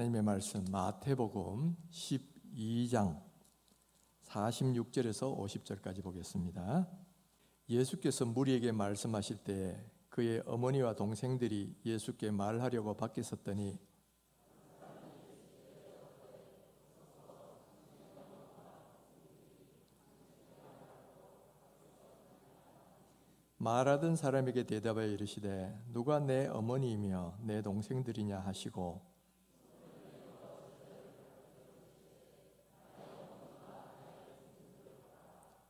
하나님의 말씀 마태복음 12장 46절에서 50절까지 보겠습니다. 예수께서 무리에게 말씀하실 때 그의 어머니와 동생들이 예수께 말하려고 밖에 섰더니 말하던 사람에게 대답하여 이르시되 누가 내 어머니이며 내 동생들이냐 하시고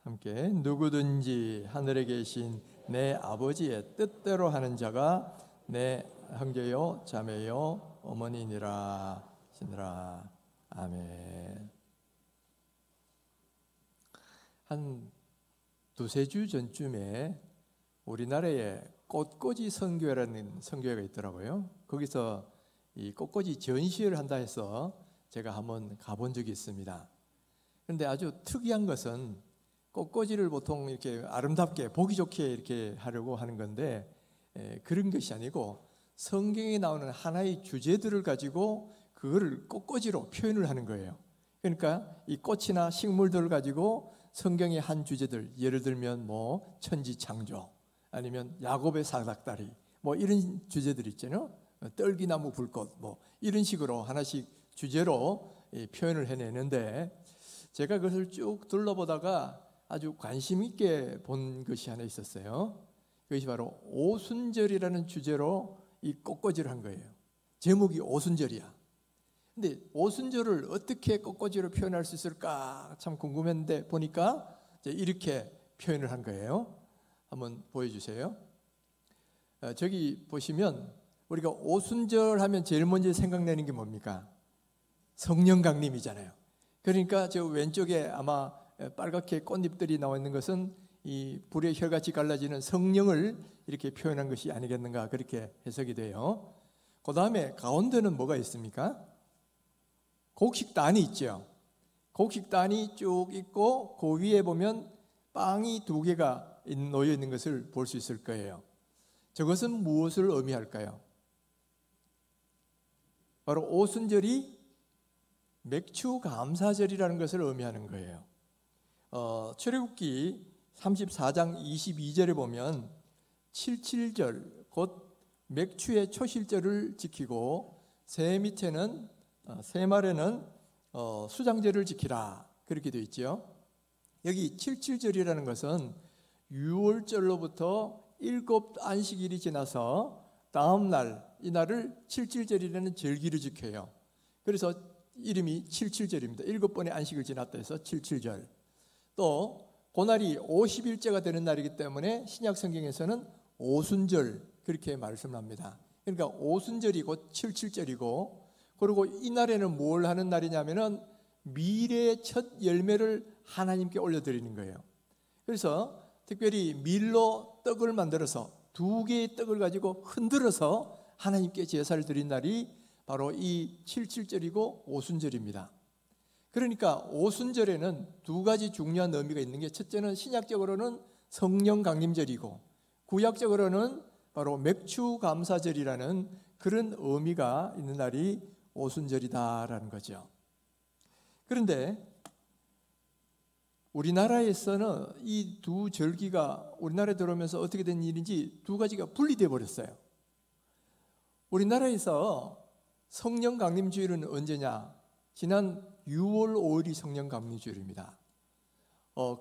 함께 누구든지 하늘에 계신 내 아버지의 뜻대로 하는 자가 내 형제요 자매요 어머니니라 하시니라. 아멘. 한 두세 주 전쯤에 우리나라에 꽃꽂이 선교회라는 선교회가 있더라고요. 거기서 이 꽃꽂이 전시회를 한다 해서 제가 한번 가본 적이 있습니다. 그런데 아주 특이한 것은 꽃꽂이를 보통 이렇게 아름답게 보기 좋게 이렇게 하려고 하는 건데 그런 것이 아니고 성경에 나오는 하나의 주제들을 가지고 그거를 꽃꽂이로 표현을 하는 거예요. 그러니까 이 꽃이나 식물들을 가지고 성경의 한 주제들, 예를 들면 뭐 천지창조 아니면 야곱의 사닥다리 뭐 이런 주제들 있잖아요. 떨기나무 불꽃 뭐 이런 식으로 하나씩 주제로 표현을 해내는데 제가 그것을 쭉 둘러보다가 아주 관심 있게 본 것이 하나 있었어요. 그것이 바로 오순절이라는 주제로 이 꽃꽂이를 한 거예요. 제목이 오순절이야. 근데 오순절을 어떻게 꽃꽂이로 표현할 수 있을까 참 궁금했는데 보니까 이렇게 표현을 한 거예요. 한번 보여주세요. 저기 보시면 우리가 오순절 하면 제일 먼저 생각나는 게 뭡니까? 성령 강림이잖아요. 그러니까 저 왼쪽에 아마 빨갛게 꽃잎들이 나와 있는 것은 이 불의 혈같이 갈라지는 성령을 이렇게 표현한 것이 아니겠는가 그렇게 해석이 돼요. 그 다음에 가운데는 뭐가 있습니까? 곡식단이 있죠. 곡식단이 쭉 있고 그 위에 보면 빵이 두 개가 놓여 있는 것을 볼 수 있을 거예요. 저것은 무엇을 의미할까요? 바로 오순절이 맥추감사절이라는 것을 의미하는 거예요. 출애굽기 34장 22절에 보면 칠칠절 곧 맥추의 초실절을 지키고 새 밑에는 새 말에는 수장절을 지키라 그렇게 되어 있죠. 여기 칠칠절이라는 것은 6월절로부터 7 안식일이 지나서 다음 날 이 날을 칠칠절이라는 절기를 지켜요. 그래서 이름이 칠칠절입니다. 7번의 안식을 지났다 해서 칠칠절. 또 그날이 50일째가 되는 날이기 때문에 신약 성경에서는 오순절 그렇게 말씀합니다. 그러니까 오순절이 곧 칠칠절이고 그리고 이 날에는 뭘 하는 날이냐면은 밀의 첫 열매를 하나님께 올려드리는 거예요. 그래서 특별히 밀로 떡을 만들어서 2개의 떡을 가지고 흔들어서 하나님께 제사를 드린 날이 바로 이 칠칠절이고 오순절입니다. 그러니까 오순절에는 2가지 중요한 의미가 있는 게 첫째는 신약적으로는 성령 강림절이고 구약적으로는 바로 맥추감사절이라는 그런 의미가 있는 날이 오순절이다라는 거죠. 그런데 우리나라에서는 이 두 절기가 우리나라에 들어오면서 어떻게 된 일인지 2가지가 분리되어 버렸어요. 우리나라에서 성령 강림주일은 언제냐? 지난 6월 5일이 성령 강림주일입니다.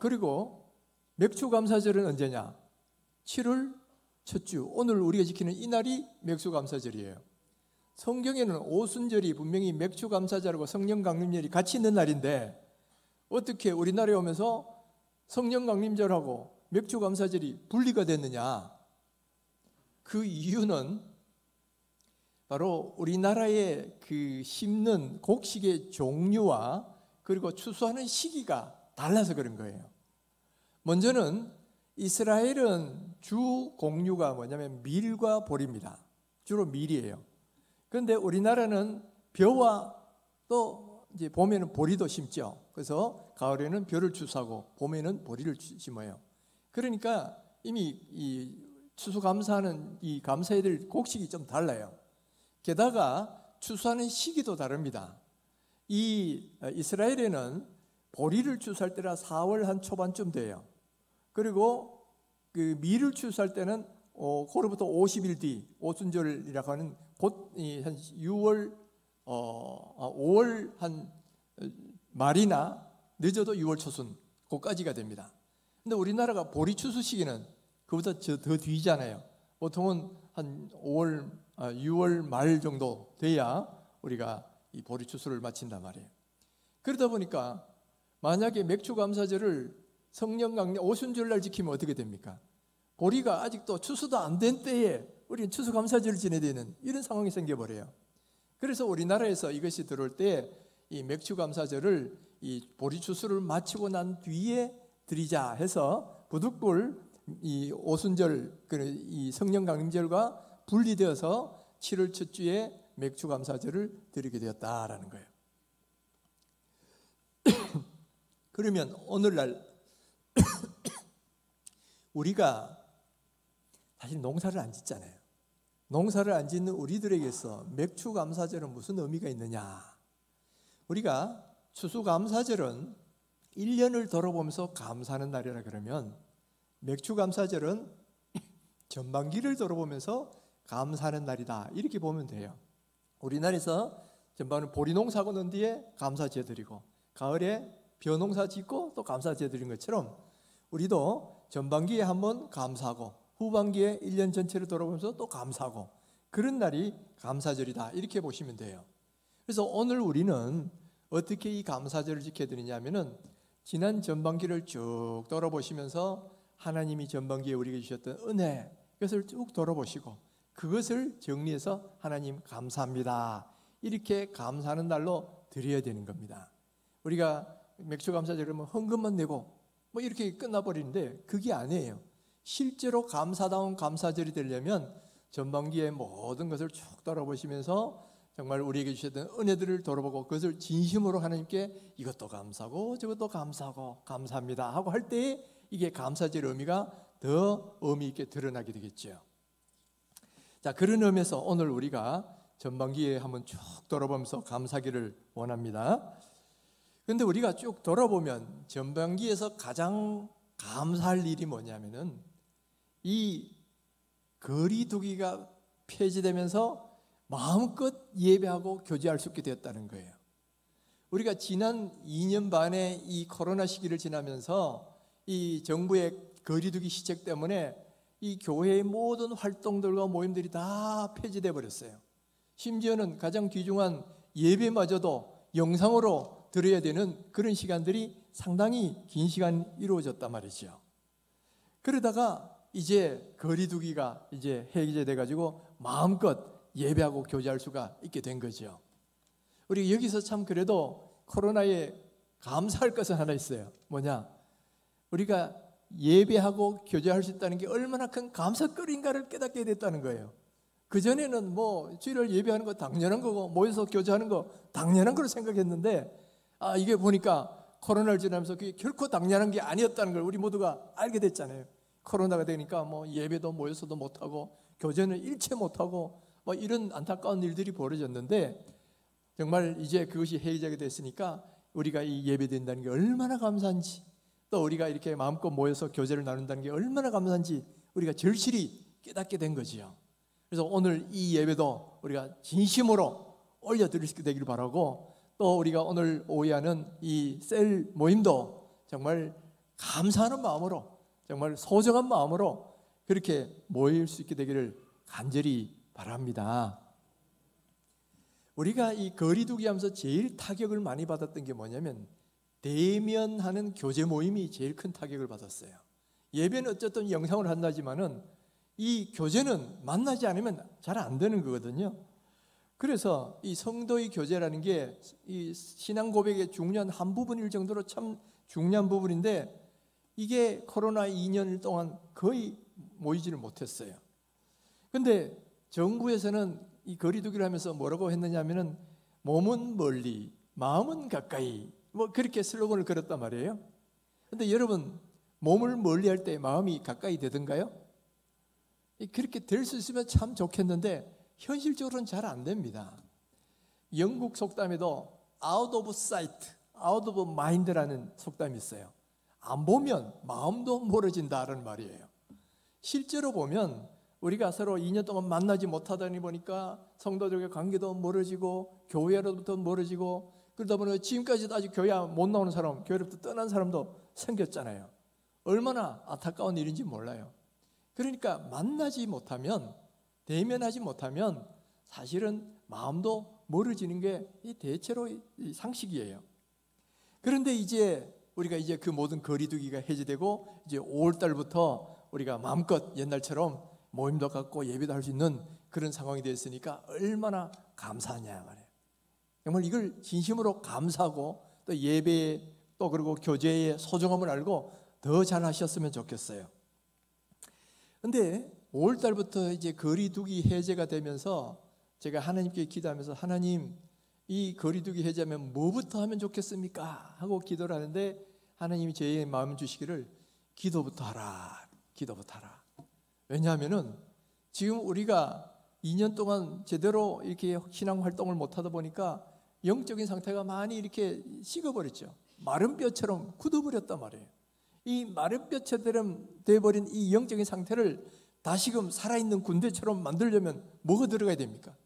그리고 맥추감사절은 언제냐? 7월 첫 주, 오늘 우리가 지키는 이 날이 맥추감사절이에요. 성경에는 오순절이 분명히 맥추감사절하고 성령 강림절이 같이 있는 날인데 어떻게 우리나라에 오면서 성령 강림절하고 맥추감사절이 분리가 됐느냐? 그 이유는 바로 우리나라의 그 심는 곡식의 종류와 그리고 추수하는 시기가 달라서 그런 거예요. 먼저는 이스라엘은 주 곡류가 뭐냐면 밀과 보리입니다. 주로 밀이에요. 그런데 우리나라는 벼와 또 이제 봄에는 보리도 심죠. 그래서 가을에는 벼를 추수하고 봄에는 보리를 심어요. 그러니까 이미 이 추수감사하는 이 감사해야 될 곡식이 좀 달라요. 게다가 추수하는 시기도 다릅니다. 이 이스라엘에는 보리를 추수할 때라 4월 한 초반쯤 돼요. 그리고 그 밀을 추수할 때는 그로부터 50일 뒤 오순절이라고 하는 곧 한 6월 5월 한 말이나 늦어도 6월 초순 그까지가 됩니다. 근데 우리나라가 보리 추수 시기는 그보다 더 뒤잖아요. 보통은 한 6월 말 정도 돼야 우리가 이 보리 추수를 마친단 말이에요. 그러다 보니까 만약에 맥주 감사절을 성령 강림 오순절날 지키면 어떻게 됩니까? 보리가 아직도 추수도 안 된 때에 우리는 추수 감사절을 지내야 되는 이런 상황이 생겨버려요. 그래서 우리나라에서 이것이 들어올 때 이 맥주 감사절을 이 보리 추수를 마치고 난 뒤에 드리자 해서 부득불 이 오순절 이 성령 강림절과 분리되어서 7월 첫 주에 맥주 감사절을 드리게 되었다라는 거예요. 그러면 오늘날 우리가 사실 농사를 안 짓잖아요. 농사를 안 짓는 우리들에게서 맥주 감사절은 무슨 의미가 있느냐? 우리가 추수감사절은 1년을 돌아보면서 감사하는 날이라 그러면 맥주 감사절은 전반기를 돌아보면서 감사하는 날이다 이렇게 보면 돼요. 우리나라에서 전반은 보리 농사하고 난 뒤에 감사제 드리고 가을에 벼 농사 짓고 또 감사제 드린 것처럼 우리도 전반기에 한번 감사하고 후반기에 1년 전체를 돌아보면서 또 감사하고 그런 날이 감사절이다 이렇게 보시면 돼요. 그래서 오늘 우리는 어떻게 이 감사절을 지켜드리냐면은 지난 전반기를 쭉 돌아보시면서 하나님이 전반기에 우리에게 주셨던 은혜 이것을 쭉 돌아보시고 그것을 정리해서 하나님 감사합니다 이렇게 감사하는 날로 드려야 되는 겁니다. 우리가 맥주 감사절 그러면 헌금만 내고 뭐 이렇게 끝나버리는데 그게 아니에요. 실제로 감사다운 감사절이 되려면 전반기의 모든 것을 쭉 돌아보시면서 정말 우리에게 주셨던 은혜들을 돌아보고 그것을 진심으로 하나님께 이것도 감사하고 저것도 감사하고 감사합니다 하고 할 때에 이게 감사절의 의미가 더 의미 있게 드러나게 되겠죠. 자, 그런 의미에서 오늘 우리가 전반기에 한번 쭉 돌아보면서 감사하기를 원합니다. 그런데 우리가 쭉 돌아보면 전반기에서 가장 감사할 일이 뭐냐면은 이 거리두기가 폐지되면서 마음껏 예배하고 교제할 수 있게 되었다는 거예요. 우리가 지난 2년 반의 이 코로나 시기를 지나면서 이 정부의 거리두기 시책 때문에 이 교회의 모든 활동들과 모임들이 다 폐지돼 버렸어요. 심지어는 가장 귀중한 예배마저도 영상으로 드려야 되는 그런 시간들이 상당히 긴 시간 이루어졌단 말이죠. 그러다가 이제 거리두기가 이제 해제돼 가지고 마음껏 예배하고 교제할 수가 있게 된 거죠. 우리 여기서 참 그래도 코로나에 감사할 것은 하나 있어요. 뭐냐? 우리가 예배하고 교제할 수 있다는 게 얼마나 큰 감사거리인가를 깨닫게 됐다는 거예요. 그전에는 뭐 주일을 예배하는 거 당연한 거고 모여서 교제하는 거 당연한 걸 생각했는데 이게 보니까 코로나를 지나면서 그게 결코 당연한 게 아니었다는 걸 우리 모두가 알게 됐잖아요. 코로나가 되니까 뭐 예배도 모여서도 못하고 교제는 일체 못하고 뭐 이런 안타까운 일들이 벌어졌는데 정말 이제 그것이 해제가 됐으니까 우리가 이 예배된다는 게 얼마나 감사한지 또 우리가 이렇게 마음껏 모여서 교제를 나눈다는 게 얼마나 감사한지 우리가 절실히 깨닫게 된 거지요. 그래서 오늘 이 예배도 우리가 진심으로 올려드릴 수 있게 되기를 바라고 또 우리가 오늘 오후에 하는 이 셀 모임도 정말 감사하는 마음으로 정말 소중한 마음으로 그렇게 모일 수 있게 되기를 간절히 바랍니다. 우리가 이 거리두기 하면서 제일 타격을 많이 받았던 게 뭐냐면 대면하는 교제 모임이 제일 큰 타격을 받았어요. 예배는 어쨌든 영상으로 한다지만은 이 교제는 만나지 않으면 잘 안 되는 거거든요. 그래서 이 성도의 교제라는 게 이 신앙 고백의 중요한 한 부분일 정도로 참 중요한 부분인데 이게 코로나 2년 동안 거의 모이지를 못했어요. 그런데 정부에서는 이 거리두기를 하면서 뭐라고 했느냐면은 몸은 멀리, 마음은 가까이 뭐 그렇게 슬로건을 걸었단 말이에요. 그런데 여러분 몸을 멀리 할 때 마음이 가까이 되던가요? 그렇게 될 수 있으면 참 좋겠는데 현실적으로는 잘 안 됩니다. 영국 속담에도 out of sight, out of mind라는 속담이 있어요. 안 보면 마음도 멀어진다는 말이에요. 실제로 보면 우리가 서로 2년 동안 만나지 못하다니 보니까 성도들과의 관계도 멀어지고 교회로부터 멀어지고, 그러다 보니까 지금까지도 아직 교회 못 나오는 사람, 교회로부터 떠난 사람도 생겼잖아요. 얼마나 안타까운 일인지 몰라요. 그러니까 만나지 못하면, 대면하지 못하면 사실은 마음도 멀어지는 게 대체로 이 상식이에요. 그런데 이제 우리가 이제 그 모든 거리두기가 해제되고 이제 5월 달부터 우리가 마음껏 옛날처럼 모임도 갖고 예배도 할 수 있는 그런 상황이 됐으니까 얼마나 감사하냐 말이에요. 정말 이걸 진심으로 감사하고 또 예배에 또 그리고 교제의 소중함을 알고 더 잘하셨으면 좋겠어요. 근데 5월 달부터 이제 거리두기 해제가 되면서 제가 하나님께 기도하면서, 하나님, 이 거리두기 해제하면 뭐부터 하면 좋겠습니까? 하고 기도를 하는데 하나님이 제 마음 주시기를 기도부터 하라, 기도부터 하라. 왜냐하면은 지금 우리가 2년 동안 제대로 이렇게 신앙 활동을 못하다 보니까 영적인 상태가 많이 이렇게 식어버렸죠. 마른 뼈처럼 굳어버렸단 말이에요. 이 마른 뼈처럼 돼버린 이 영적인 상태를 다시금 살아있는 군대처럼 만들려면 뭐가 들어가야 됩니까?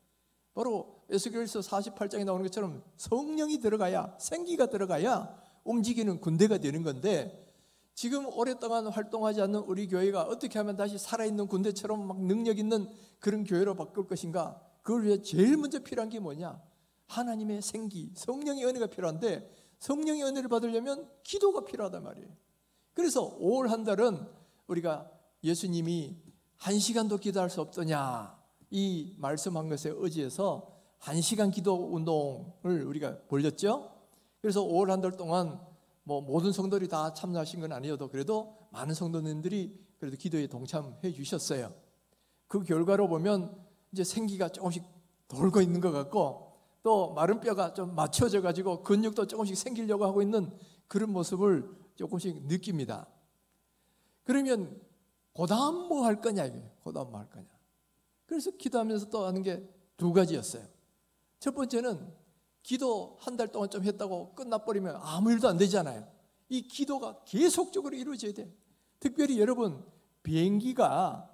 바로 에스겔서 48장에 나오는 것처럼 성령이 들어가야, 생기가 들어가야 움직이는 군대가 되는 건데, 지금 오랫동안 활동하지 않는 우리 교회가 어떻게 하면 다시 살아있는 군대처럼 막 능력 있는 그런 교회로 바꿀 것인가? 그걸 위해 제일 먼저 필요한 게 뭐냐? 하나님의 생기, 성령의 은혜가 필요한데, 성령의 은혜를 받으려면 기도가 필요하단 말이에요. 그래서 5월 한 달은 우리가 예수님이 1시간도 기도할 수 없더냐, 이 말씀한 것에 의지해서 1시간 기도 운동을 우리가 벌였죠. 그래서 5월 한 달 동안 뭐 모든 성도들이 다 참여하신 건 아니어도 그래도 많은 성도님들이 그래도 기도에 동참해 주셨어요. 그 결과로 보면 이제 생기가 조금씩 돌고 있는 것 같고, 또 마른 뼈가 좀 맞춰져 가지고 근육도 조금씩 생기려고 하고 있는 그런 모습을 조금씩 느낍니다. 그러면 그다음 뭐 할 거냐, 이게 그다음 뭐 할 거냐. 그래서 기도하면서 또 하는 게 두 가지였어요. 첫 번째는 기도 한 달 동안 좀 했다고 끝나버리면 아무 일도 안 되잖아요. 이 기도가 계속적으로 이루어져야 돼요. 특별히 여러분, 비행기가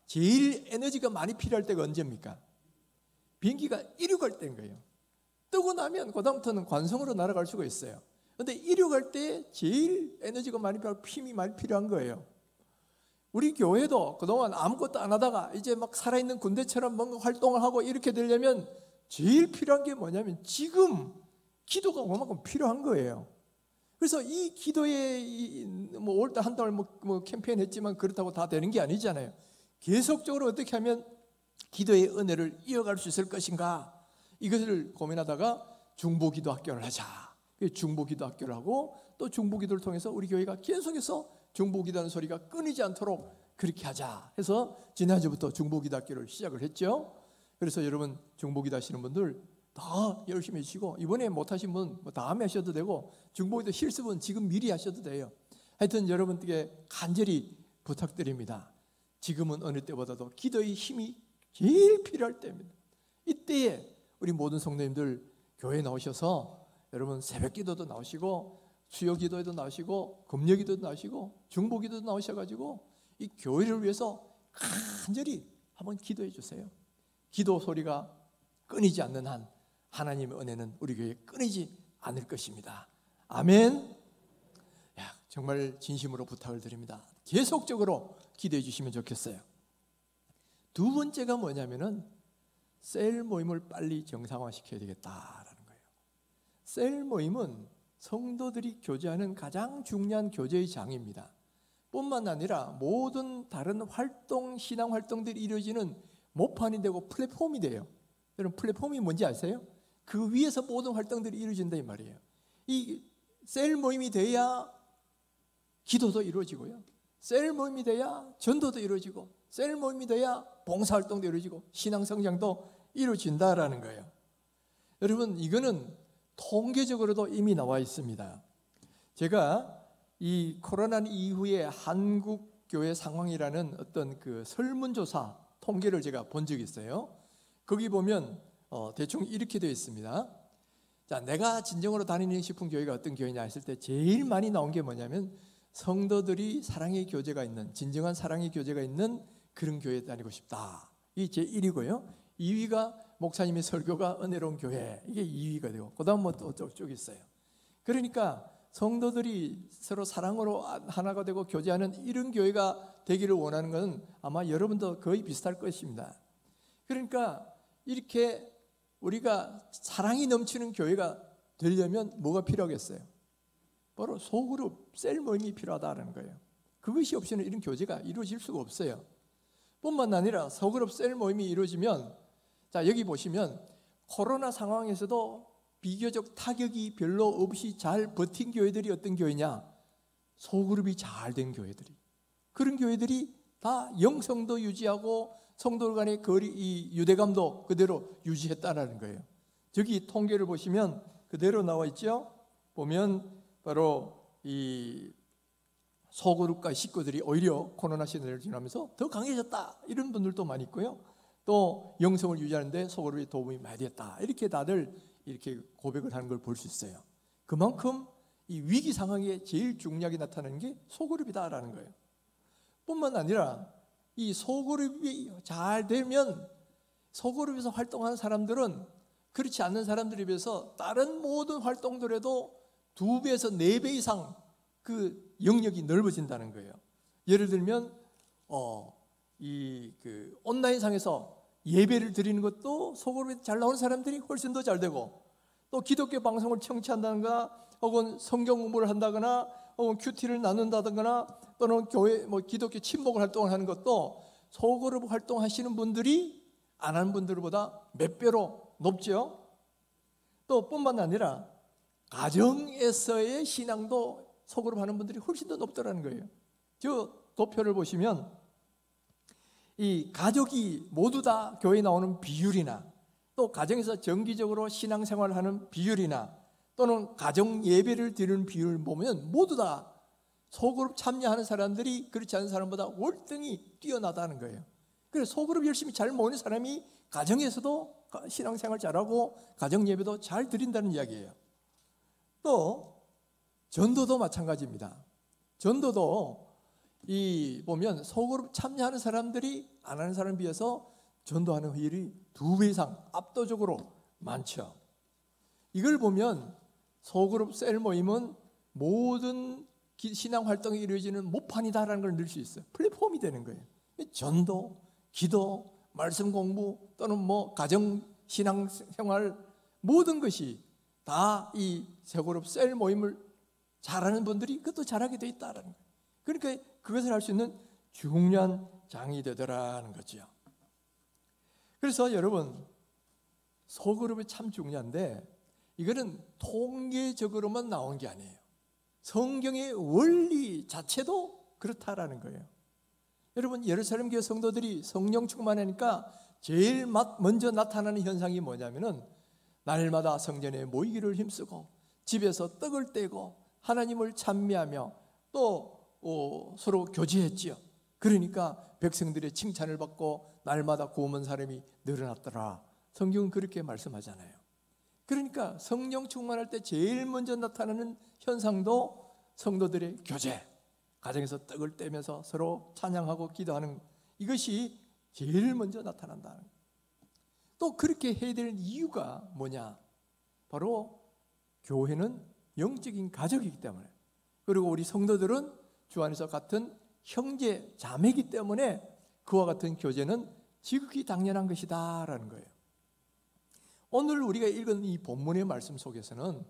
제일 에너지가 많이 필요할 때가 언제입니까? 비행기가 이륙할 때인 거예요. 뜨고 나면 그다음부터는 관성으로 날아갈 수가 있어요. 그런데 이륙할 때 제일 에너지가 많이 필요하고 힘이 많이 필요한 거예요. 우리 교회도 그동안 아무것도 안 하다가 이제 막 살아있는 군대처럼 뭔가 활동을 하고 이렇게 되려면 제일 필요한 게 뭐냐면 지금 기도가 그만큼 필요한 거예요. 그래서 이 기도에 뭐 5월달 한 달 뭐 캠페인 했지만 그렇다고 다 되는 게 아니잖아요. 계속적으로 어떻게 하면 기도의 은혜를 이어갈 수 있을 것인가, 이것을 고민하다가 중보기도학교를 하자. 중보기도학교를 하고 또 중보기도를 통해서 우리 교회가 계속해서 중보기도하는 소리가 끊이지 않도록 그렇게 하자 해서 지난주부터 중보기도학교를 시작을 했죠. 그래서 여러분 중보기도 하시는 분들 다 열심히 해주시고, 이번에 못하신 분 뭐 다음에 하셔도 되고, 중보기도 실습은 지금 미리 하셔도 돼요. 하여튼 여러분께 간절히 부탁드립니다. 지금은 어느 때보다도 기도의 힘이 제일 필요할 때입니다. 이때에 우리 모든 성도님들 교회에 나오셔서 여러분 새벽기도도 나오시고 수요기도에도 나오시고 금요기도도 나오시고 중보기도도 나오셔가지고 이 교회를 위해서 간절히 한번 기도해 주세요. 기도 소리가 끊이지 않는 한 하나님의 은혜는 우리 교회에 끊이지 않을 것입니다. 아멘. 정말 진심으로 부탁을 드립니다. 계속적으로 기도해 주시면 좋겠어요. 두 번째가 뭐냐면은 셀 모임을 빨리 정상화시켜야 되겠다라는 거예요. 셀 모임은 성도들이 교제하는 가장 중요한 교제의 장입니다. 뿐만 아니라 모든 다른 활동, 신앙 활동들이 이루어지는 모판이 되고 플랫폼이 돼요. 여러분 플랫폼이 뭔지 아세요? 그 위에서 모든 활동들이 이루어진다 이 말이에요. 이 셀 모임이 돼야 기도도 이루어지고요. 셀 모임이 돼야 전도도 이루어지고, 셀 모임이 돼야 봉사활동도 이루어지고 신앙 성장도 이루어진다라는 거예요. 여러분 이거는 통계적으로도 이미 나와 있습니다. 제가 이 코로나 이후에 한국 교회 상황이라는 어떤 그 설문조사 통계를 제가 본 적이 있어요. 거기 보면 대충 이렇게 되어 있습니다. 자, 내가 진정으로 다니는 싶은 교회가 어떤 교회냐 했을 때 제일 많이 나온 게 뭐냐면 성도들이 사랑의 교제가 있는, 진정한 사랑의 교제가 있는 그런 교회에 다니고 싶다. 이게 제1위고요. 2위가 목사님의 설교가 은혜로운 교회. 이게 2위가 되고, 그 다음 뭐 또 쭉 있어요. 그러니까 성도들이 서로 사랑으로 하나가 되고 교제하는 이런 교회가 되기를 원하는 것은 아마 여러분도 거의 비슷할 것입니다. 그러니까 이렇게 우리가 사랑이 넘치는 교회가 되려면 뭐가 필요하겠어요? 바로 소그룹, 셀 모임이 필요하다는 거예요. 그것이 없이는 이런 교제가 이루어질 수가 없어요. 뿐만 아니라 소그룹, 셀 모임이 이루어지면, 자, 여기 보시면 코로나 상황에서도 비교적 타격이 별로 없이 잘 버틴 교회들이 어떤 교회냐? 소그룹이 잘 된 교회들이. 그런 교회들이 다 영성도 유지하고 성도 간의 거리, 이 유대감도 그대로 유지했다는 거예요. 저기 통계를 보시면 그대로 나와 있죠. 보면 바로 이 소그룹과 식구들이 오히려 코로나 시대를 지나면서 더 강해졌다, 이런 분들도 많이 있고요. 또 영성을 유지하는데 소그룹이 도움이 많이 됐다, 이렇게 다들 이렇게 고백을 하는 걸 볼 수 있어요. 그만큼 이 위기 상황에 제일 중요하게 나타나는 게 소그룹이다라는 거예요. 뿐만 아니라 이 소그룹이 잘 되면 소그룹에서 활동하는 사람들은 그렇지 않는 사람들에 비해서 다른 모든 활동들에도 2배에서 4배 이상 그 영역이 넓어진다는 거예요. 예를 들면 온라인상에서 예배를 드리는 것도 소그룹에 잘 나오는 사람들이 훨씬 더 잘 되고, 또 기독교 방송을 청취한다든가 혹은 성경 공부를 한다거나 혹은 큐티를 나눈다든가 또는 교회 기독교 친목 활동을 하는 것도 소그룹 활동하시는 분들이 안 하는 분들보다 몇 배로 높죠. 또 뿐만 아니라 가정에서의 신앙도 소그룹 하는 분들이 훨씬 더 높더라는 거예요. 저 도표를 보시면 이 가족이 모두 다 교회에 나오는 비율이나 또 가정에서 정기적으로 신앙생활을 하는 비율이나 또는 가정 예배를 드리는 비율을 보면 모두 다 소그룹 참여하는 사람들이 그렇지 않은 사람보다 월등히 뛰어나다는 거예요. 그래서 소그룹 열심히 잘 모이는 사람이 가정에서도 신앙생활 잘하고 가정 예배도 잘 드린다는 이야기예요. 또 전도도 마찬가지입니다. 전도도 보면 소그룹 참여하는 사람들이 안 하는 사람에 비해서 전도하는 비율이 2배 이상 압도적으로 많죠. 이걸 보면 소그룹 셀 모임은 모든 신앙 활동이 이루어지는 모판이다라는 걸 늘 수 있어요. 플랫폼이 되는 거예요. 전도, 기도, 말씀 공부 또는 가정 신앙 생활 모든 것이 다 이 소그룹 셀 모임을 잘하는 분들이 그것도 잘하게 돼 있다라는 거예요. 그러니까 그것을 할 수 있는 중요한 장이 되더라는 거죠. 그래서 여러분, 소그룹이 참 중요한데 이거는 통계적으로만 나온 게 아니에요. 성경의 원리 자체도 그렇다라는 거예요. 여러분, 예루살렘 교회 성도들이 성령 충만하니까 제일 먼저 나타나는 현상이 뭐냐면은 날마다 성전에 모이기를 힘쓰고 집에서 떡을 떼고 하나님을 찬미하며 또 서로 교제했지요. 그러니까 백성들의 칭찬을 받고 날마다 구원받는 사람이 늘어났더라. 성경은 그렇게 말씀하잖아요. 그러니까 성령 충만할 때 제일 먼저 나타나는 현상도 성도들의 교제, 가정에서 떡을 떼면서 서로 찬양하고 기도하는 이것이 제일 먼저 나타난다는 거예요. 또 그렇게 해야 되는 이유가 뭐냐? 바로 교회는 영적인 가족이기 때문에, 그리고 우리 성도들은 주 안에서 같은 형제 자매이기 때문에 그와 같은 교제는 지극히 당연한 것이다 라는 거예요. 오늘 우리가 읽은 이 본문의 말씀 속에서는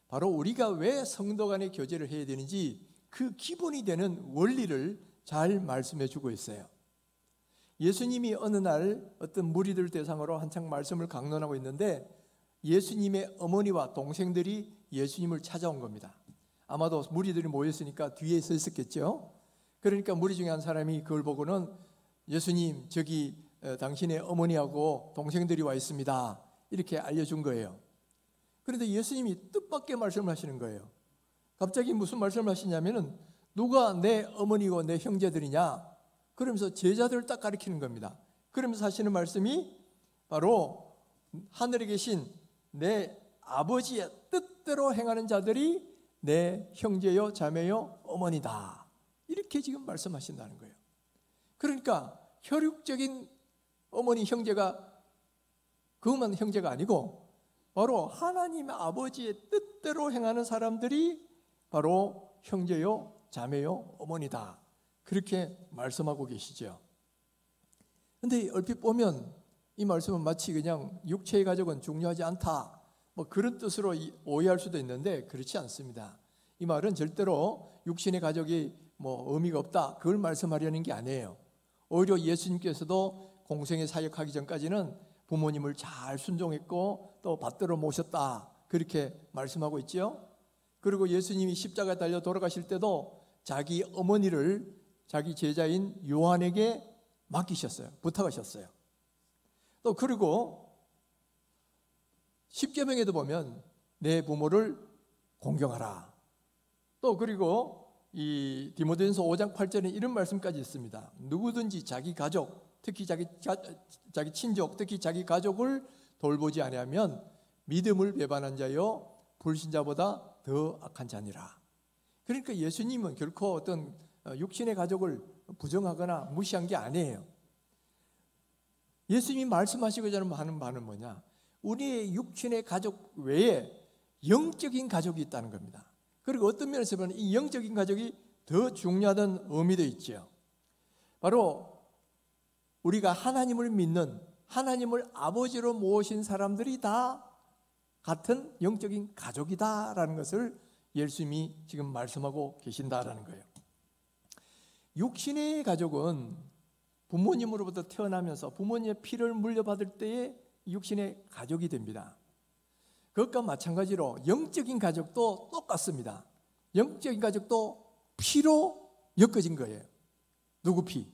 바로 우리가 왜 성도 간의 교제를 해야 되는지 그 기본이 되는 원리를 잘 말씀해 주고 있어요. 예수님이 어느 날 어떤 무리들 대상으로 한창 말씀을 강론하고 있는데 예수님의 어머니와 동생들이 예수님을 찾아온 겁니다. 아마도 무리들이 모였으니까 뒤에 서 있었겠죠. 그러니까 무리 중에 한 사람이 그걸 보고는 예수님, 저기 당신의 어머니하고 동생들이 와 있습니다, 이렇게 알려준 거예요. 그런데 예수님이 뜻밖의 말씀을 하시는 거예요. 갑자기 무슨 말씀을 하시냐면은 누가 내 어머니고 내 형제들이냐, 그러면서 제자들을 딱 가리키는 겁니다. 그러면서 하시는 말씀이 바로 하늘에 계신 내 아버지의 뜻대로 행하는 자들이 내 형제요 자매요 어머니다. 이렇게 지금 말씀하신다는 거예요. 그러니까 혈육적인 어머니 형제가 그것만 형제가 아니고 바로 하나님의 아버지의 뜻대로 행하는 사람들이 바로 형제요 자매요 어머니다. 그렇게 말씀하고 계시죠. 근데 얼핏 보면 이 말씀은 마치 그냥 육체의 가족은 중요하지 않다, 뭐 그런 뜻으로 오해할 수도 있는데 그렇지 않습니다. 이 말은 절대로 육신의 가족이 뭐 의미가 없다, 그걸 말씀하려는 게 아니에요. 오히려 예수님께서도 공생에 사역하기 전까지는 부모님을 잘 순종했고 또 받들어 모셨다, 그렇게 말씀하고 있죠. 그리고 예수님이 십자가에 달려 돌아가실 때도 자기 어머니를 자기 제자인 요한에게 맡기셨어요. 부탁하셨어요. 또 그리고 십계명에도 보면 내 부모를 공경하라. 또 그리고 이 디모데전서 5장 8절에 이런 말씀까지 있습니다. 누구든지 자기 가족, 특히 자기 친족, 특히 자기 가족을 돌보지 아니하면 믿음을 배반한 자요 불신자보다 더 악한 자니라. 그러니까 예수님은 결코 어떤 육신의 가족을 부정하거나 무시한 게 아니에요. 예수님이 말씀하시고자 하는 바는 뭐냐? 우리의 육신의 가족 외에 영적인 가족이 있다는 겁니다. 그리고 어떤 면에서 보면 이 영적인 가족이 더 중요하다는 의미도 있죠. 바로 우리가 하나님을 믿는, 하나님을 아버지로 모신 사람들이 다 같은 영적인 가족이다라는 것을 예수님이 지금 말씀하고 계신다라는 거예요. 육신의 가족은 부모님으로부터 태어나면서 부모님의 피를 물려받을 때에 육신의 가족이 됩니다. 그것과 마찬가지로 영적인 가족도 똑같습니다. 영적인 가족도 피로 엮어진 거예요. 누구 피?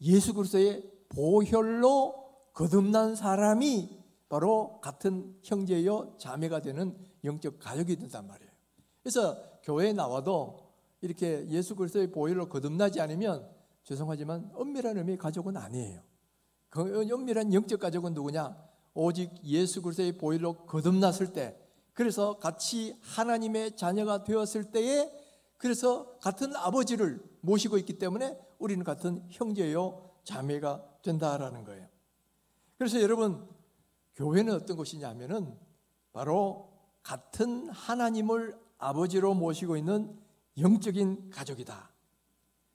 예수 그리스도의 보혈로 거듭난 사람이 바로 같은 형제요 자매가 되는 영적 가족이 된단 말이에요. 그래서 교회에 나와도 이렇게 예수 그리스도의 보혈로 거듭나지 않으면 죄송하지만 엄밀한 의미의 가족은 아니에요. 그 엄밀한 영적 가족은 누구냐? 오직 예수 그리스도의 보혈로 거듭났을 때, 그래서 같이 하나님의 자녀가 되었을 때에, 그래서 같은 아버지를 모시고 있기 때문에 우리는 같은 형제요 자매가 된다라는 거예요. 그래서 여러분, 교회는 어떤 곳이냐 하면은 바로 같은 하나님을 아버지로 모시고 있는 영적인 가족이다.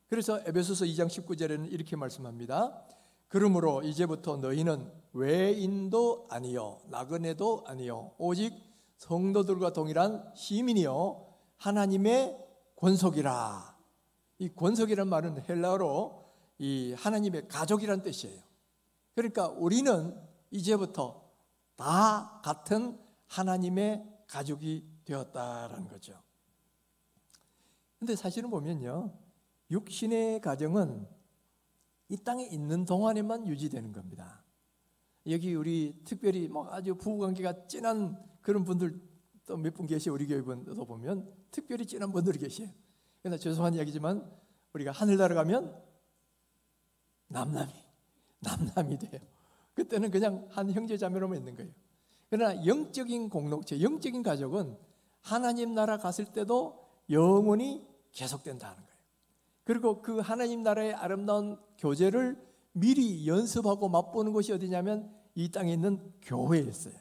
그래서 에베소서 2장 19절에는 이렇게 말씀합니다. 그러므로 이제부터 너희는 외인도 아니요 나그네도 아니요 오직 성도들과 동일한 시민이요 하나님의 권속이라. 이 권속이란 말은 헬라어로 이 하나님의 가족이란 뜻이에요. 그러니까 우리는 이제부터 다 같은 하나님의 가족이 되었다라는 거죠. 근데 사실은 보면요, 육신의 가정은 이 땅에 있는 동안에만 유지되는 겁니다. 여기 우리 특별히 뭐 아주 부부관계가 진한 그런 분들 또 몇 분 계세요. 우리 교회 분도 보면 특별히 진한 분들이 계세요. 그러나 죄송한 이야기지만 우리가 하늘나라 가면 남남이 돼요. 그때는 그냥 한 형제 자매로만 있는 거예요. 그러나 영적인 공동체, 영적인 가족은 하나님 나라 갔을 때도 영원히 계속된다는 거예요. 그리고 그 하나님 나라의 아름다운 교제를 미리 연습하고 맛보는 곳이 어디냐면 이 땅에 있는 교회에 있어요.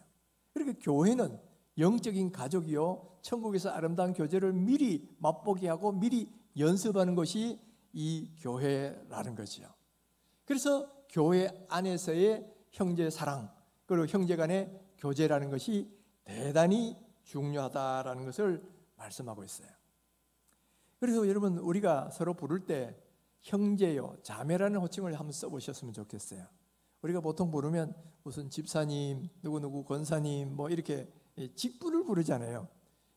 그러니까 교회는 영적인 가족이요, 천국에서 아름다운 교제를 미리 맛보게 하고 미리 연습하는 것이 이 교회라는 거죠. 그래서 교회 안에서의 형제 사랑, 그리고 형제 간의 교제라는 것이 대단히 중요하다라는 것을 말씀하고 있어요. 그래서 여러분, 우리가 서로 부를 때 형제요 자매라는 호칭을 한번 써보셨으면 좋겠어요. 우리가 보통 부르면 무슨 집사님, 누구누구 권사님 뭐 이렇게 직분을 부르잖아요.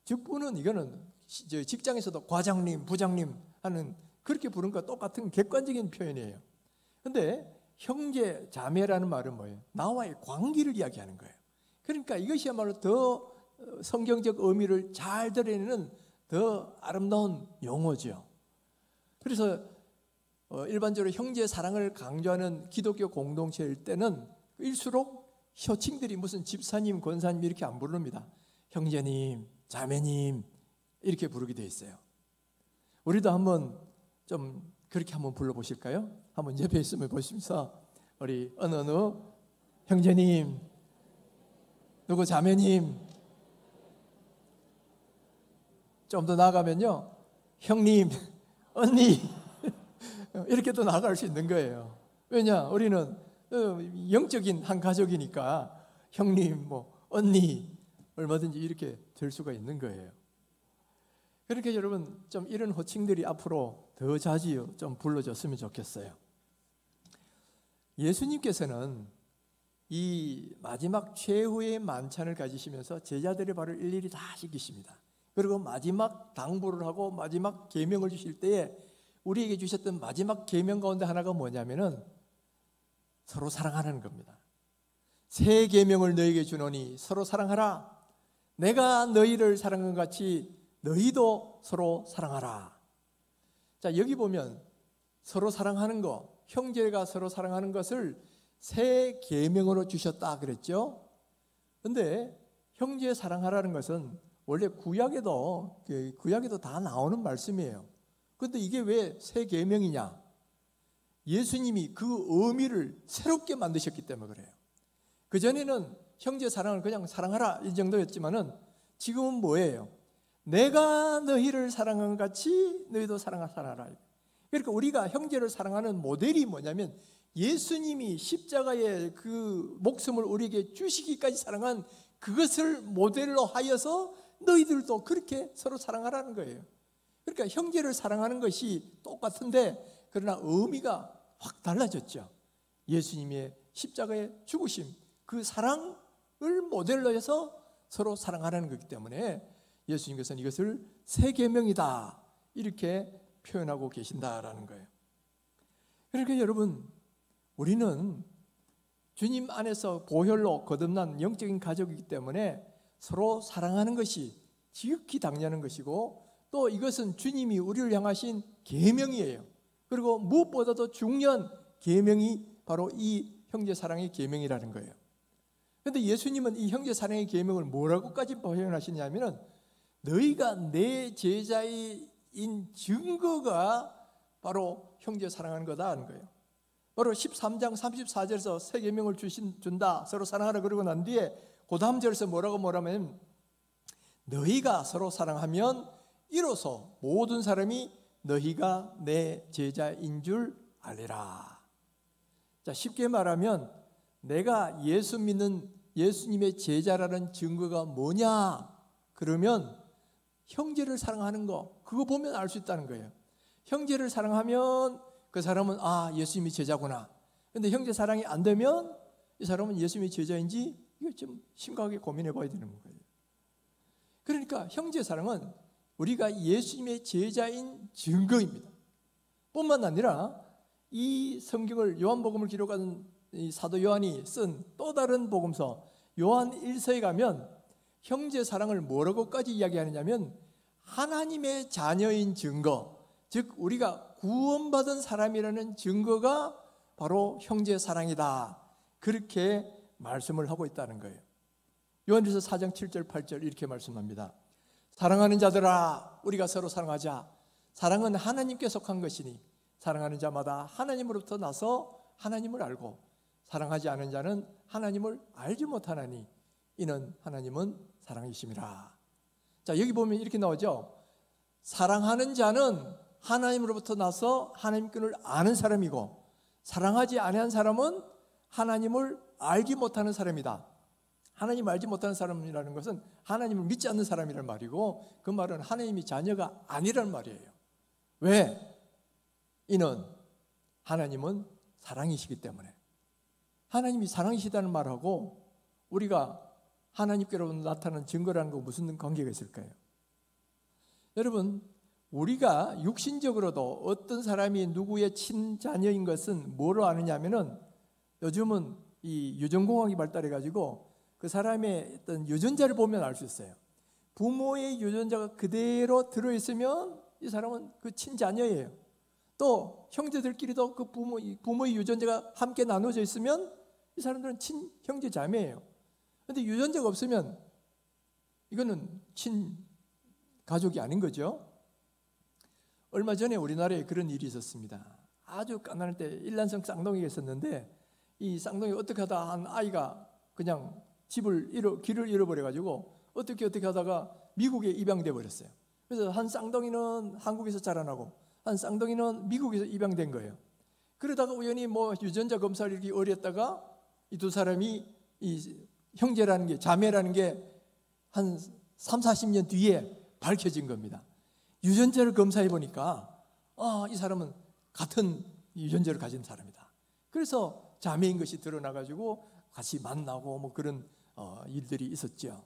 직분은 이거는 직장에서도 과장님, 부장님 하는 그렇게 부르는 것과 똑같은 객관적인 표현이에요. 근데 형제, 자매라는 말은 뭐예요? 나와의 관계를 이야기하는 거예요. 그러니까 이것이야말로 더 성경적 의미를 잘 드러내는 더 아름다운 용어죠. 그래서 일반적으로 형제 사랑을 강조하는 기독교 공동체일 때는 일수록 효칭들이 무슨 집사님, 권사님 이렇게 안 부릅니다. 형제님, 자매님 이렇게 부르게 돼 있어요. 우리도 한번 좀 그렇게 한번 불러보실까요? 한번 옆에 있으면 보시면서 우리 어느 형제님, 누구 자매님, 좀 더 나아가면요, 형님, 언니 이렇게 또 나아갈 수 있는 거예요. 왜냐? 우리는 영적인 한 가족이니까 형님, 언니 얼마든지 이렇게 될 수가 있는 거예요. 그렇게 여러분 좀 이런 호칭들이 앞으로 더 자주 좀 불러줬으면 좋겠어요. 예수님께서는 이 마지막 최후의 만찬을 가지시면서 제자들의 발을 일일이 다 씻기십니다. 그리고 마지막 당부를 하고 마지막 계명을 주실 때에 우리에게 주셨던 마지막 계명 가운데 하나가 뭐냐면은 서로 사랑하는 겁니다. 새 계명을 너희에게 주노니 서로 사랑하라. 내가 너희를 사랑한 것 같이 너희도 서로 사랑하라. 자, 여기 보면 서로 사랑하는 거, 형제가 서로 사랑하는 것을 새 계명으로 주셨다 그랬죠. 근데 형제 사랑하라는 것은 원래 구약에도 다 나오는 말씀이에요. 그런데 이게 왜 새 계명이냐? 예수님이 그 의미를 새롭게 만드셨기 때문에 그래요. 그전에는 형제 사랑을 그냥 사랑하라 이 정도였지만은 지금은 뭐예요? 내가 너희를 사랑한 것 같이 너희도 사랑하라. 그러니까 우리가 형제를 사랑하는 모델이 뭐냐면 예수님이 십자가의 그 목숨을 우리에게 주시기까지 사랑한 그것을 모델로 하여서 너희들도 그렇게 서로 사랑하라는 거예요. 그러니까 형제를 사랑하는 것이 똑같은데 그러나 의미가 확 달라졌죠. 예수님의 십자가의 죽으심, 그 사랑을 모델로 해서 서로 사랑하라는 거기 때문에 예수님께서는 이것을 새 계명이다 이렇게 표현하고 계신다라는 거예요. 그러니까 여러분, 우리는 주님 안에서 보혈로 거듭난 영적인 가족이기 때문에 서로 사랑하는 것이 지극히 당연한 것이고 또 이것은 주님이 우리를 향하신 계명이에요. 그리고 무엇보다도 중요한 계명이 바로 이 형제 사랑의 계명이라는 거예요. 그런데 예수님은 이 형제 사랑의 계명을 뭐라고까지 표현하시냐면은 너희가 내 제자인 증거가 바로 형제 사랑하는 거다 하는 거예요. 바로 13장 34절에서 새 계명을 준다 서로 사랑하라 그러고 난 뒤에 그 다음 절에서 뭐라면 너희가 서로 사랑하면 이로써 모든 사람이 너희가 내 제자인 줄 알리라. 자, 쉽게 말하면 내가 예수 믿는 예수님의 제자라는 증거가 뭐냐? 그러면 형제를 사랑하는 거, 그거 보면 알 수 있다는 거예요. 형제를 사랑하면 그 사람은 예수님이 제자구나. 그런데 형제 사랑이 안 되면 이 사람은 예수님이 제자인지 이거 좀 심각하게 고민해 봐야 되는 거예요. 그러니까 형제 사랑은 우리가 예수님의 제자인 증거입니다. 뿐만 아니라 이 성경을 요한복음을 기록한 이 사도 요한이 쓴 또 다른 복음서 요한 1서에 가면 형제 사랑을 뭐라고까지 이야기하느냐면 하나님의 자녀인 증거, 즉 우리가 구원받은 사람이라는 증거가 바로 형제 사랑이다. 그렇게 말씀을 하고 있다는 거예요. 요한일서 4장 7절 8절 이렇게 말씀합니다. 사랑하는 자들아 우리가 서로 사랑하자. 사랑은 하나님께 속한 것이니 사랑하는 자마다 하나님으로부터 나서 하나님을 알고 사랑하지 않은 자는 하나님을 알지 못하나니 이는 하나님은 사랑이심이라. 자, 여기 보면 이렇게 나오죠. 사랑하는 자는 하나님으로부터 나서 하나님께를 아는 사람이고 사랑하지 아니한 사람은 하나님을 알지 못하는 사람이다. 하나님 알지 못하는 사람이라는 것은 하나님을 믿지 않는 사람이란 말이고 그 말은 하나님이 자녀가 아니란 말이에요. 왜? 이는 하나님은 사랑이시기 때문에. 하나님이 사랑이시다는 말하고 우리가 하나님께로 나타나는 증거라는 거 무슨 관계가 있을까요? 여러분, 우리가 육신적으로도 어떤 사람이 누구의 친자녀인 것은 뭐로 아느냐면은 요즘은 이 유전공학이 발달해가지고 그 사람의 어떤 유전자를 보면 알 수 있어요. 부모의 유전자가 그대로 들어있으면 이 사람은 그 친자녀예요. 또 형제들끼리도 그 부모의 유전자가 함께 나눠져 있으면 이 사람들은 친형제 자매예요. 그런데 유전자가 없으면 이거는 친가족이 아닌 거죠. 얼마 전에 우리나라에 그런 일이 있었습니다. 아주 가난할 때 일란성 쌍둥이가 있었는데 이 쌍둥이가 어떻게 하다 한 아이가 그냥 길을 잃어버려가지고 어떻게 하다가 미국에 입양돼 버렸어요. 그래서 한 쌍둥이는 한국에서 자라나고 한 쌍둥이는 미국에서 입양된 거예요. 그러다가 우연히 유전자 검사를 이렇게 어렸다가 이 두 사람이 이 형제라는 게, 자매라는 게 한 3, 40년 뒤에 밝혀진 겁니다. 유전자를 검사해 보니까 이 사람은 같은 유전자를 가진 사람이다. 그래서 자매인 것이 드러나가지고 같이 만나고 그런 일들이 있었죠.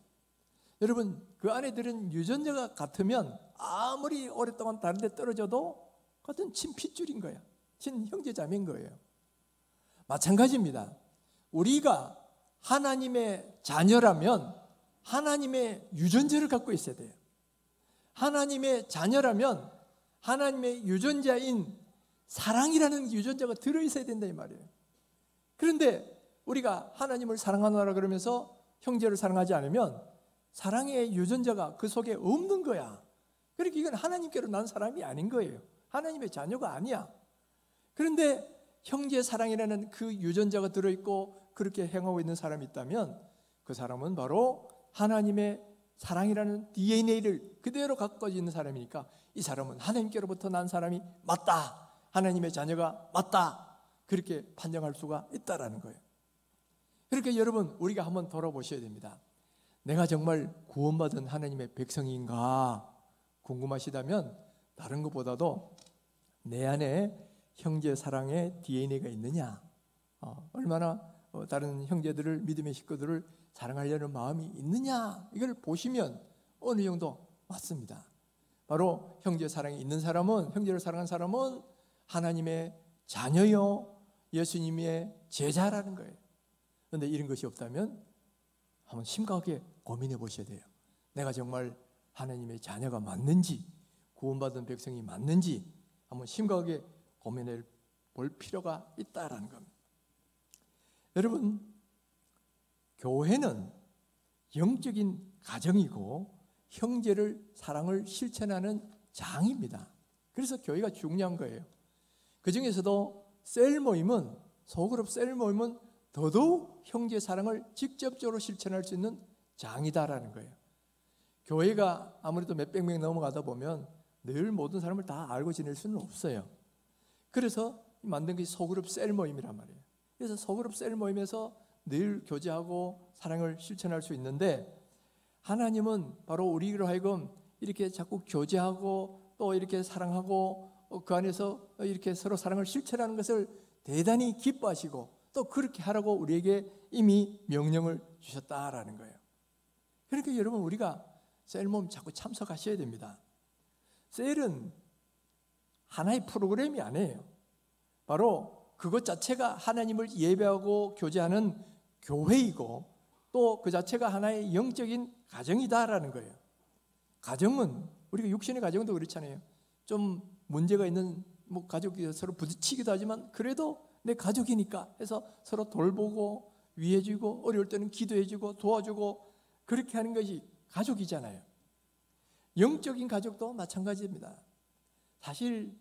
여러분, 그 아내들은 유전자가 같으면 아무리 오랫동안 다른 데 떨어져도 같은 친핏줄인 거야. 친형제 자매인 거예요. 마찬가지입니다. 우리가 하나님의 자녀라면 하나님의 유전자를 갖고 있어야 돼요. 하나님의 자녀라면 하나님의 유전자인 사랑이라는 유전자가 들어있어야 된다 이 말이에요. 그런데 우리가 하나님을 사랑하노라 그러면서 형제를 사랑하지 않으면 사랑의 유전자가 그 속에 없는 거야. 그러니까 이건 하나님께로 난 사람이 아닌 거예요. 하나님의 자녀가 아니야. 그런데 형제 사랑이라는 그 유전자가 들어있고 그렇게 행하고 있는 사람이 있다면 그 사람은 바로 하나님의 사랑이라는 DNA를 그대로 갖고 있는 사람이니까 이 사람은 하나님께로부터 난 사람이 맞다. 하나님의 자녀가 맞다. 그렇게 판정할 수가 있다라는 거예요. 그러니까 여러분, 우리가 한번 돌아보셔야 됩니다. 내가 정말 구원받은 하나님의 백성인가 궁금하시다면 다른 것보다도 내 안에 형제 사랑의 DNA가 있느냐, 얼마나 다른 형제들을, 믿음의 식구들을 사랑하려는 마음이 있느냐, 이걸 보시면 어느 정도 맞습니다. 바로 형제 사랑이 있는 사람은, 형제를 사랑하는 사람은 하나님의 자녀요 예수님의 제자라는 거예요. 그런데 이런 것이 없다면 한번 심각하게 고민해 보셔야 돼요. 내가 정말 하나님의 자녀가 맞는지, 구원받은 백성이 맞는지 한번 심각하게 고민해 볼 필요가 있다라는 겁니다. 여러분, 교회는 영적인 가정이고 형제를 사랑을 실천하는 장입니다. 그래서 교회가 중요한 거예요. 그 중에서도 셀 모임은, 소그룹 셀 모임은 더더욱 형제 사랑을 직접적으로 실천할 수 있는 장이다라는 거예요. 교회가 아무래도 몇백 명 넘어가다 보면 늘 모든 사람을 다 알고 지낼 수는 없어요. 그래서 만든 것이 소그룹 셀 모임이란 말이에요. 그래서 소그룹 셀 모임에서 늘 교제하고 사랑을 실천할 수 있는데, 하나님은 바로 우리로 하여금 이렇게 자꾸 교제하고 또 이렇게 사랑하고 그 안에서 이렇게 서로 사랑을 실천하는 것을 대단히 기뻐하시고 또 그렇게 하라고 우리에게 이미 명령을 주셨다라는 거예요. 그러니까 여러분, 우리가 셀 모임 자꾸 참석하셔야 됩니다. 셀은 하나의 프로그램이 아니에요. 바로 그것 자체가 하나님을 예배하고 교제하는 교회이고 또 그 자체가 하나의 영적인 가정이다라는 거예요. 가정은, 우리가 육신의 가정도 그렇잖아요. 좀 문제가 있는 가족이 서로 부딪히기도 하지만 그래도 내 가족이니까 해서 서로 돌보고 위해주고 어려울 때는 기도해주고 도와주고 그렇게 하는 것이 가족이잖아요. 영적인 가족도 마찬가지입니다. 사실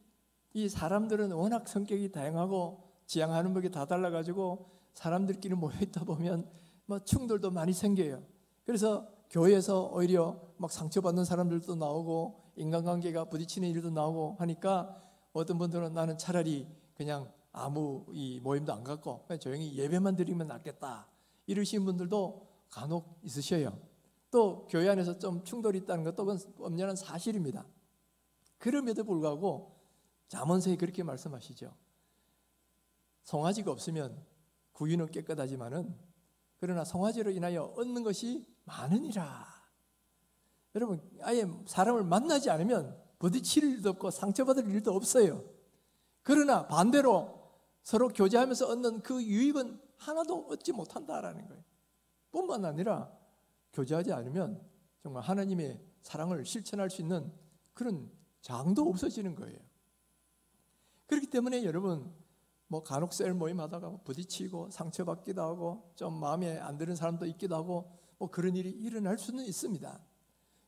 이 사람들은 워낙 성격이 다양하고 지향하는 법이 다 달라가지고 사람들끼리 모여있다 보면 충돌도 많이 생겨요. 그래서 교회에서 오히려 상처받는 사람들도 나오고 인간관계가 부딪히는 일도 나오고 하니까 어떤 분들은 나는 차라리 그냥 아무 이 모임도 안 갖고 그냥 조용히 예배만 드리면 낫겠다 이러신 분들도 간혹 있으셔요. 또 교회 안에서 좀 충돌이 있다는 것도 그건 엄연한 사실입니다. 그럼에도 불구하고 잠언서에 그렇게 말씀하시죠. 송아지가 없으면 구유는 깨끗하지만은 그러나 송아지로 인하여 얻는 것이 많으니라. 여러분, 아예 사람을 만나지 않으면 부딪힐 일도 없고 상처받을 일도 없어요. 그러나 반대로 서로 교제하면서 얻는 그 유익은 하나도 얻지 못한다라는 거예요. 뿐만 아니라 교제하지 않으면 정말 하나님의 사랑을 실천할 수 있는 그런 장도 없어지는 거예요. 그렇기 때문에 여러분, 뭐 간혹 셀 모임 하다가 부딪히고 상처받기도 하고 좀 마음에 안 드는 사람도 있기도 하고 뭐 그런 일이 일어날 수는 있습니다.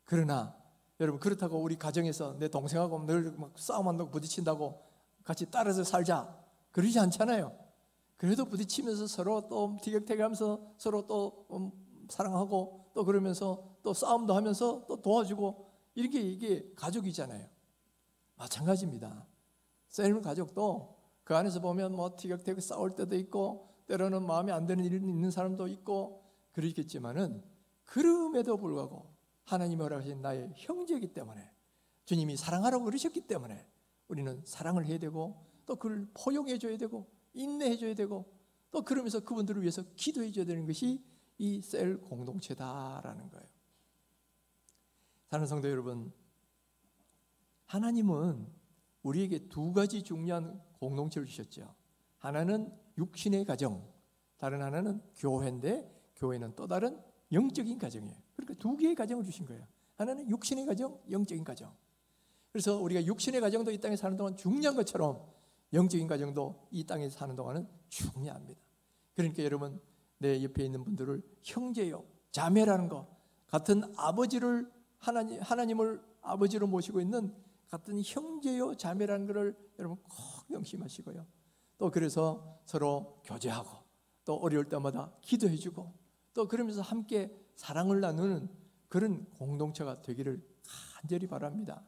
그러나 여러분, 그렇다고 우리 가정에서 내 동생하고 늘 막 싸움한다고 부딪힌다고 같이 따라서 살자 그러지 않잖아요. 그래도 부딪히면서 서로 또 티격태격하면서 서로 또 사랑하고 또 그러면서 또 싸움도 하면서 또 도와주고 이게 가족이잖아요. 마찬가지입니다. 셀 가족도 그 안에서 보면 뭐 티격태격 싸울 때도 있고 때로는 마음에 안 드는 일이 있는 사람도 있고 그러겠지만은 그럼에도 불구하고 하나님이 허락하신 나의 형제이기 때문에 주님이 사랑하라고 그러셨기 때문에 우리는 사랑을 해야 되고 또 그를 포용해 줘야 되고 인내해 줘야 되고 또 그러면서 그분들을 위해서 기도해 줘야 되는 것이 이 셀 공동체다라는 거예요. 사랑하는 성도 여러분, 하나님은 우리에게 두 가지 중요한 공동체를 주셨죠. 하나는 육신의 가정, 다른 하나는 교회인데 교회는 또 다른 영적인 가정이에요. 그러니까 두 개의 가정을 주신 거예요. 하나는 육신의 가정, 영적인 가정. 그래서 우리가 육신의 가정도 이 땅에 사는 동안 중요한 것처럼 영적인 가정도 이 땅에 사는 동안은 중요합니다. 그러니까 여러분, 내 옆에 있는 분들을 형제요, 자매라는 거, 같은 아버지를 하나님을 아버지로 모시고 있는 같은 형제요, 자매라는 것을 여러분 꼭 명심하시고요. 또 그래서 서로 교제하고 또 어려울 때마다 기도해주고 또 그러면서 함께 사랑을 나누는 그런 공동체가 되기를 간절히 바랍니다.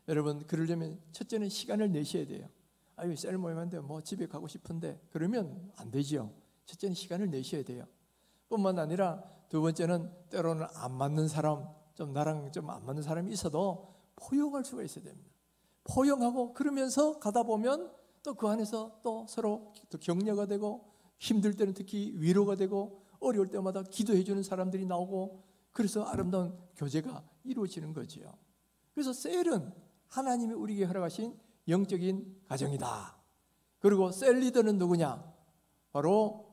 여러분, 그러려면 첫째는 시간을 내셔야 돼요. 아유, 셀 모임인데 뭐 집에 가고 싶은데 그러면 안 되지요. 첫째는 시간을 내셔야 돼요. 뿐만 아니라 두 번째는 때로는 안 맞는 사람, 좀 나랑 좀 안 맞는 사람이 있어도 포용할 수가 있어야 됩니다. 포용하고 그러면서 가다 보면 또 그 안에서 또 서로 또 격려가 되고 힘들 때는 특히 위로가 되고 어려울 때마다 기도해 주는 사람들이 나오고 그래서 아름다운 교제가 이루어지는 거지요. 그래서 셀은 하나님이 우리에게 허락하신 영적인 가정이다. 그리고 셀 리더는 누구냐? 바로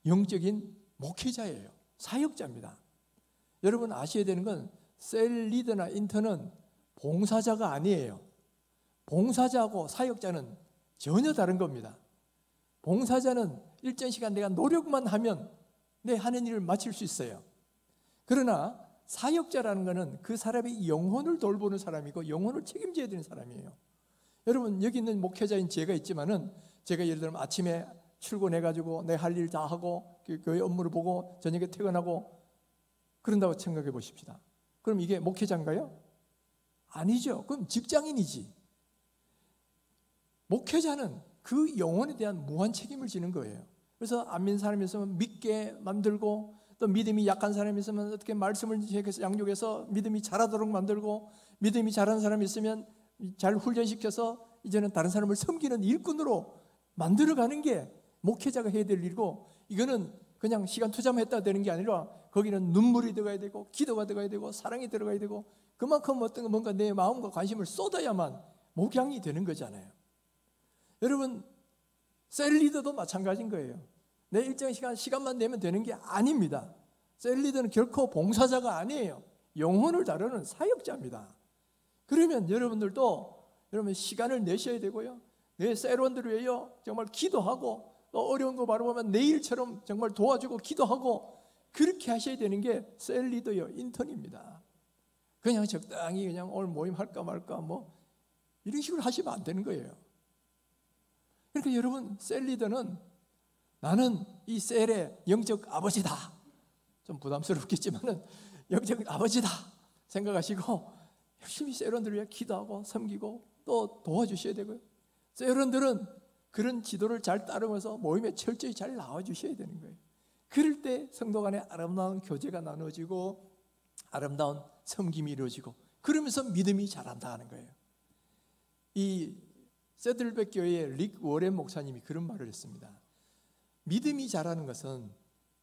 영적인 목회자예요. 사역자입니다. 여러분 아셔야 되는 건 셀 리더나 인턴은 봉사자가 아니에요. 봉사자하고 사역자는 전혀 다른 겁니다. 봉사자는 일정 시간 내가 노력만 하면 내 하는 일을 마칠 수 있어요. 그러나 사역자라는 것은 그 사람의 영혼을 돌보는 사람이고 영혼을 책임져야 되는 사람이에요. 여러분, 여기 있는 목회자인 제가 있지만은 제가 예를 들면 아침에 출근해가지고 내 할 일 다 하고 교회 업무를 보고 저녁에 퇴근하고 그런다고 생각해 보십시다. 그럼 이게 목회자인가요? 아니죠. 그럼 직장인이지. 목회자는 그 영혼에 대한 무한 책임을 지는 거예요. 그래서 안 믿는 사람이 있으면 믿게 만들고 또 믿음이 약한 사람이 있으면 어떻게 말씀을 양육해서 믿음이 자라도록 만들고 믿음이 잘하는 사람이 있으면 잘 훈련시켜서 이제는 다른 사람을 섬기는 일꾼으로 만들어가는 게 목회자가 해야 될 일이고 이거는 그냥 시간 투자만 했다 되는 게 아니라 거기는 눈물이 들어가야 되고 기도가 들어가야 되고 사랑이 들어가야 되고 그만큼 어떤 뭔가 내 마음과 관심을 쏟아야만 목양이 되는 거잖아요. 여러분, 셀 리더도 마찬가지인 거예요. 내 일정 시간만 내면 되는 게 아닙니다. 셀 리더는 결코 봉사자가 아니에요. 영혼을 다루는 사역자입니다. 그러면 여러분들도 여러분 시간을 내셔야 되고요. 내 셀원들을 위하여 정말 기도하고 또 어려운 거 바라보면 내일처럼 정말 도와주고 기도하고 그렇게 하셔야 되는 게 셀 리더요, 인턴입니다. 그냥 적당히 그냥 오늘 모임 할까 말까 뭐 이런 식으로 하시면 안 되는 거예요. 그러니까 여러분, 셀 리더는 나는 이 셀의 영적 아버지다. 좀 부담스럽겠지만은 영적 아버지다 생각하시고 열심히 셀원들을 위해 기도하고 섬기고 또 도와주셔야 되고요. 셀원들은 그런 지도를 잘 따르면서 모임에 철저히 잘 나와주셔야 되는 거예요. 그럴 때 성도 간에 아름다운 교제가 나눠지고 아름다운 섬김이 이루어지고 그러면서 믿음이 자란다는 거예요. 이 세들백 교회의 릭 워렌 목사님이 그런 말을 했습니다. 믿음이 자라는 것은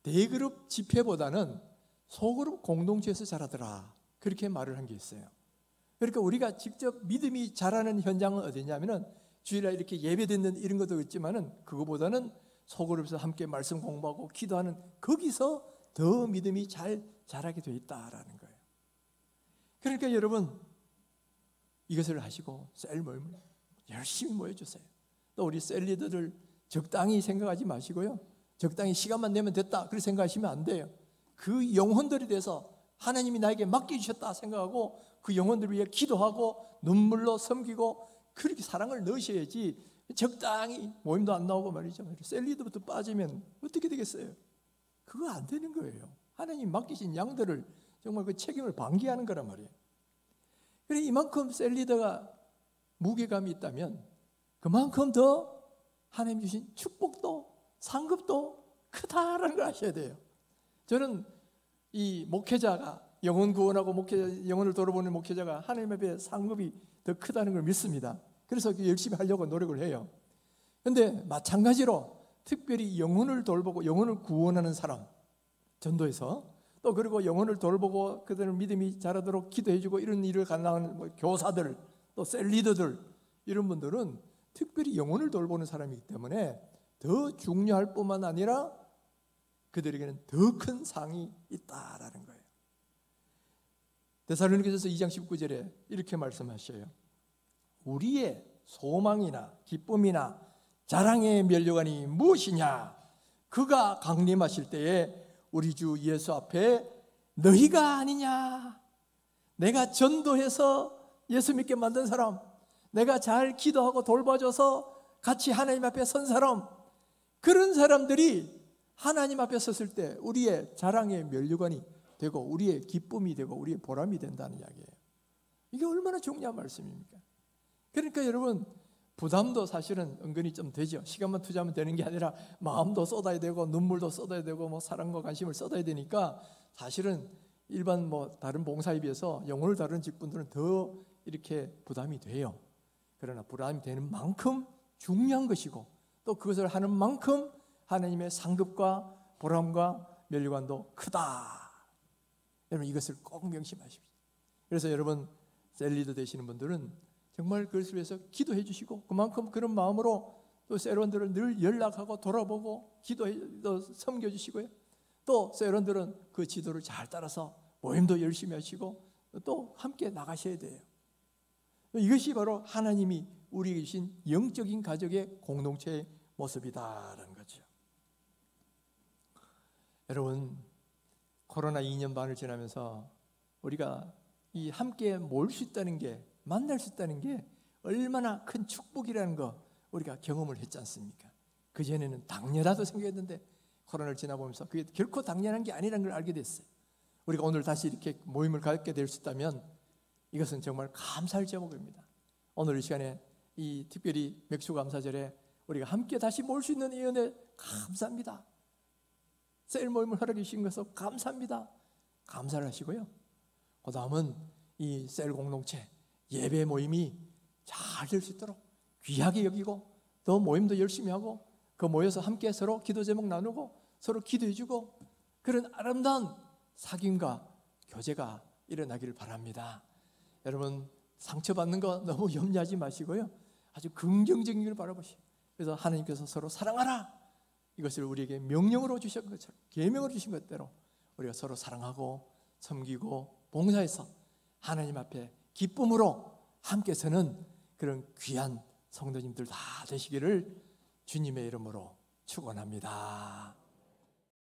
대그룹 집회보다는 소그룹 공동체에서 자라더라. 그렇게 말을 한 게 있어요. 그러니까 우리가 직접 믿음이 자라는 현장은 어디냐면은 주일날 이렇게 예배 듣는 이런 것도 있지만은 그거보다는 소그룹에서 함께 말씀 공부하고 기도하는 거기서 더 믿음이 잘 자라게 돼 있다라는 거예요. 그러니까 여러분 이것을 하시고 셀 모임을 열심히 모여주세요. 또 또 우리 셀리더들 적당히 생각하지 마시고요. 적당히 시간만 내면 됐다 그렇게 생각하시면 안 돼요. 그 영혼들에 대해서 하나님이 나에게 맡겨주셨다 생각하고 그 영혼들을 위해 기도하고 눈물로 섬기고 그렇게 사랑을 넣으셔야지. 적당히 모임도 안 나오고 말이죠. 셀리더부터 빠지면 어떻게 되겠어요? 그거 안 되는 거예요. 하나님 맡기신 양들을 정말 그 책임을 방기하는 거란 말이에요. 그래 이만큼 셀리더가 무게감이 있다면 그만큼 더 하나님 주신 축복도 상급도 크다라는 걸 아셔야 돼요. 저는 이 목회자가 영혼 구원하고 영혼을 돌아보는 목회자가 하나님 앞에 상급이 더 크다는 걸 믿습니다. 그래서 열심히 하려고 노력을 해요. 그런데 마찬가지로 특별히 영혼을 돌보고 영혼을 구원하는 사람, 전도에서 또 그리고 영혼을 돌보고 그들의 믿음이 자라도록 기도해주고 이런 일을 감당하는 교사들, 또 셀리더들 이런 분들은 특별히 영혼을 돌보는 사람이기 때문에 더 중요할 뿐만 아니라 그들에게는 더 큰 상이 있다라는 거예요. 데살로니가전서 2장 19절에 이렇게 말씀하셔요. 우리의 소망이나 기쁨이나 자랑의 면류관이 무엇이냐? 그가 강림하실 때에 우리 주 예수 앞에 너희가 아니냐? 내가 전도해서 예수 믿게 만든 사람, 내가 잘 기도하고 돌봐줘서 같이 하나님 앞에 선 사람, 그런 사람들이 하나님 앞에 섰을 때 우리의 자랑의 면류관이 되고 우리의 기쁨이 되고 우리의 보람이 된다는 이야기예요. 이게 얼마나 중요한 말씀입니까? 그러니까 여러분 부담도 사실은 은근히 좀 되죠. 시간만 투자하면 되는 게 아니라 마음도 쏟아야 되고 눈물도 쏟아야 되고 뭐 사랑과 관심을 쏟아야 되니까 사실은 일반 다른 봉사에 비해서 영혼을 다루는 직분들은 더 이렇게 부담이 돼요. 그러나 부담이 되는 만큼 중요한 것이고 또 그것을 하는 만큼 하나님의 상급과 보람과 면류관도 크다. 여러분 이것을 꼭 명심하십시오. 그래서 여러분 셀리더 되시는 분들은 정말 그것을 위해서 기도해 주시고 그만큼 그런 마음으로 또 셀원들을 늘 연락하고 돌아보고 또 섬겨주시고요. 또 셀원들은 그 지도를 잘 따라서 모임도 열심히 하시고 또 함께 나가셔야 돼요. 이것이 바로 하나님이 우리에게 주신 영적인 가족의 공동체의 모습이다라는 거죠. 여러분 코로나 2년 반을 지나면서 우리가 이 함께 모일 수 있다는 게 만날 수 있다는 게 얼마나 큰 축복이라는 거 우리가 경험을 했지 않습니까? 그전에는 당연하다고 생각했는데 코로나를 지나보면서 그게 결코 당연한 게 아니라는 걸 알게 됐어요. 우리가 오늘 다시 이렇게 모임을 갖게 될 수 있다면 이것은 정말 감사할 제목입니다. 오늘 이 시간에 이 특별히 맥주감사절에 우리가 함께 다시 모일 수 있는 이 은혜 감사합니다. 셀 모임을 허락해 주신 것을 감사합니다. 감사를 하시고요. 그 다음은 이 셀 공동체 예배 모임이 잘 될 수 있도록 귀하게 여기고 또 모임도 열심히 하고 그 모여서 함께 서로 기도 제목 나누고 서로 기도해 주고 그런 아름다운 사귐과 교제가 일어나기를 바랍니다. 여러분 상처받는 거 너무 염려하지 마시고요. 아주 긍정적인 걸 바라보시고 그래서 하나님께서 서로 사랑하라 이것을 우리에게 명령으로 주신 것처럼 계명으로 주신 것대로 우리가 서로 사랑하고 섬기고 봉사해서 하나님 앞에 기쁨으로 함께 서는 그런 귀한 성도님들 다 되시기를 주님의 이름으로 축원합니다.